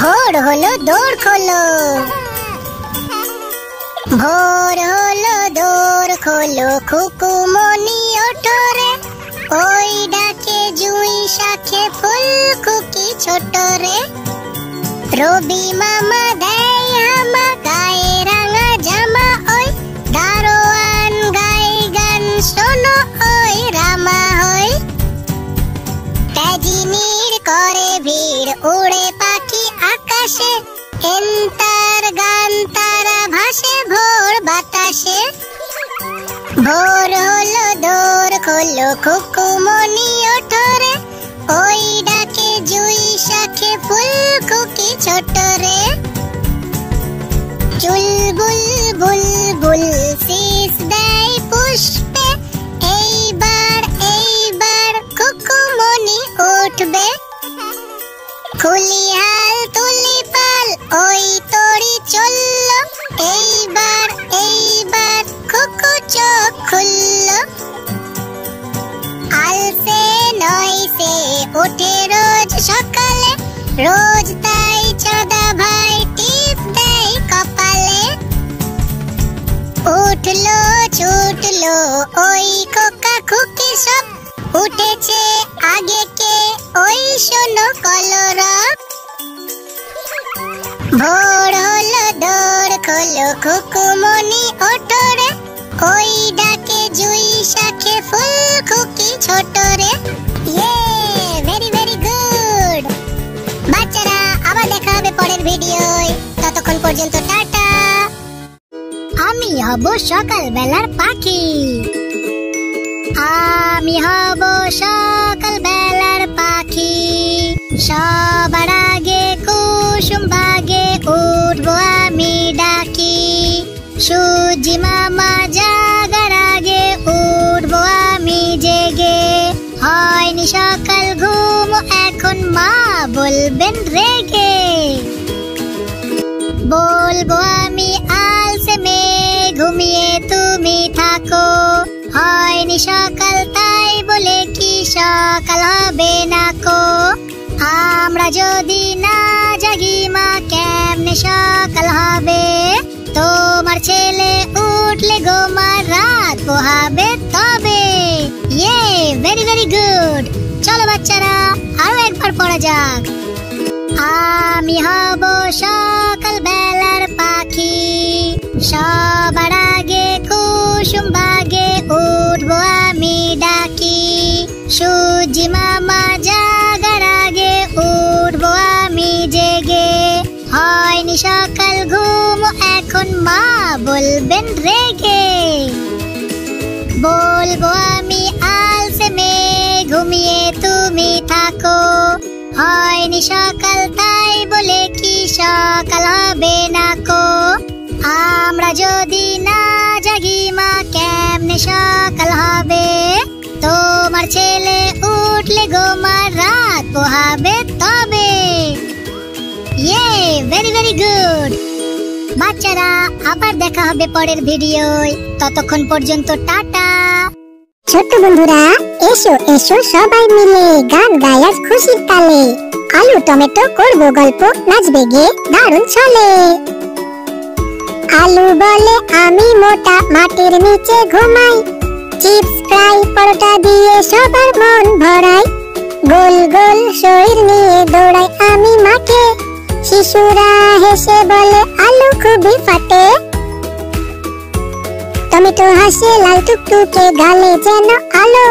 ভোর হলো দৌড় খোলো, ভোর হলো দৌড় খোলো, খুকুমনি ওঠো রে, ওই ডাকে জুঁই শাখে ফুলকুকি ছোট রে। রবি মামা দেয় হামা, গায়ে রাঙা জামা, ওই দারোয়ান গায় গান শোনো, ওই রামা হই। তেজিনীর করে ভিড়, উড়ে পাখি আকাশে, এন্তার গান তারা ভাসে ভোর বাতাসে। ভোর হলো দৌড় খোলো, খুকুমনি ওঠো রে, ওই ডাকে জুঁই শাখে ফুলকুকি ছোট রে। চুলবুল বুলবুল শীষ দেয় পুষ্পে, এইবার এইবার খুকুমনি উঠবে। খুলিহাল তুলিপাল ওই তরি চলল, এইবার এইবার খুকু চোখ খুলল। আলসে নয় সে ওঠে রোজ সকালে, রোজ তাই চাঁদা ভাই টিপ দেয় কপালে। উঠলো ছুটলো ওই খোকা খুকি সব, উঠেছে আগে কে ওই শোনো কলরব। ভোর হলো দৌড় খোলো, খুকুমনি ওঠো রে, ওই ডাকে জুঁই শাখে ফুলকুকি ছোট রে। ভেরি ভেরি গুড বাচ্চারা, আবার দেখা হবে পরের ভিডিওয়, ততক্ষণ পর্যন্ত টাটা। আমি হব সকাল বেলার পাখি, আমি হব সকাল বেলার পাখি, সবার আগে কুসুম ভাগে উঠবো আমি ডাকি। সূর্যি মামা জাগার আগে উঠবো আমি জেগে, হয়নি সকাল ঘুম এখন মা বলবেন রেগে। বলবো আমি আলসে মেয়ে ঘুমিয়ে তুমি থাকো, হয়নি সকাল তাই বলে কি সকাল হবে না কো। আমরা যদি না জাগি মা কেমনে সকাল হবে, তোমার ছেলে উঠলে গো মা রাত পোহাবে তবে। Very very good. চলো বাচ্চারা আরো একবার পড়া যাক। আমি হব সকাল বেলার পাখি, সবার আগে কুসুম ভাগে উঠবো আমি ডাকি। সূর্যি মামা জাগার আগে উঠবো আমি জেগে, হয়নি সকাল ঘুম এখন মা বলবেন রেগে। বলবো আমি আলসে মেয়ে ঘুমিয়ে তুমি থাকো, হয়নি সকাল তাই বলে কি সকাল হবে না কো। আমরা যদি না জাগি মা কেমনে সকাল হবে, তোমার ছেলে উঠলে গো মা রাত পোহাবে তবে। ভেরি ভেরি গুড বাচ্চারা, আবার দেখা হবে পরের ভিডিওয়, ততক্ষণ পর্যন্ত টাটা। ছোট্ট বন্ধুরা এসো এসো সবাই মিলে গান গাই আজ খুশির তালে, আলু টমেটো করবো গল্প নাচবে গে দারুণ চলে। আলু বলে আমি মোটা মাটির নিচে ঘুমাই, চিপস ফ্রাই পরোটা দিয়ে সবার মন ভরাই। গোল গোল শরীর নিয়ে দৌড়াই আমি মাঠে, শিশুরা হেসে বলে আলু খুবই ফাটে। টমেটো হাসে লাল টুকটুকে গালে যেন আলো,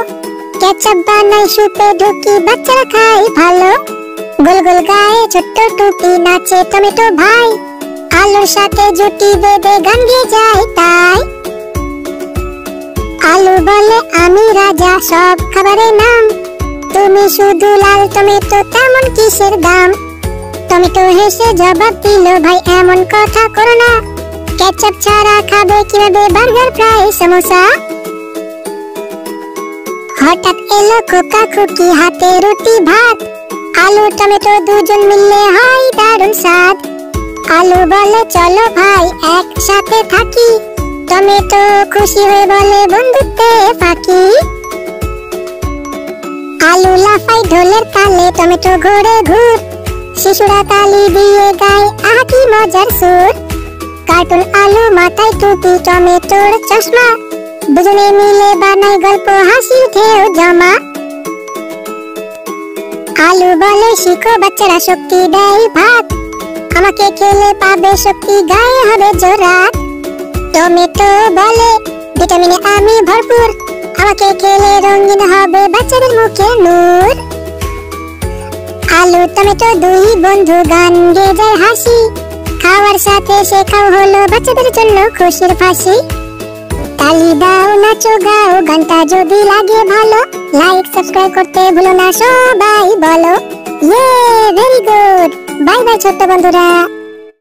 কেচাপ বানাই সুপে ঢুকি বাচ্চারা খাই ভালো। গোল গোল গায়ে ছোট্ট টুপি নাচে টমেটো ভাই, আলুর সাথে জুটি বেঁধে গান গেয়ে যায় তাই। আলু বলে আমি রাজা সব খাবারের নাম, তুমি শুধু লাল টমেটো তেমন কিসের দাম। টমেটো হেসে জবাব দিল ভাই এমন কথা করো না, কেচাপ ছাড়া খাবে কিভাবে বার্গার ফ্রাই সমোসা। হঠাৎ এলো খোকা খুকি হাতে রুটি ভাত, আলু টমেটো দুজন মিললে হয় দারুণ স্বাদ। আলু বলে চলো ভাই একসাথে থাকি, টমেটো খুশি হয়ে বলে বন্ধুত্বে ফাঁকি। আলু লাফাই ঢোলের তালে টমেটো ঘোরে ঘুর, শিশুরা তালি দিয়ে গায় আহা কি মজার সুর। কার্টুন আলু মাথায় টুপি টমেটোর চশমা, দুজনে মিলে বানায় গল্প হাসির ঢেউ জমা। আলু বলে শিখো বাচ্চারা শক্তি দেয় ভাত, আমাকে খেলে পাবে শক্তি গায়ে হবে জোরাত। টমেটো বলে ভিটামিনে আমি ভরপুর, আমাকে খেলে রঙিন হবে বাচ্চাদের মুখে নূর। আলু টমেটো দুই বন্ধু গান গেয়ে যায় হাসি, খাওয়ার সাথে শেখাও হলো বাচ্চাদের জন্য খুশির ফাঁসি। তালি দাও নাচো গাও গানটা যদি লাগে ভালো, লাইক সাবস্ক্রাইব করতে ভুলো না সবাই বলো। ইয়ে ভেরি গুড। বাই বাই ছোট্ট বন্ধুরা।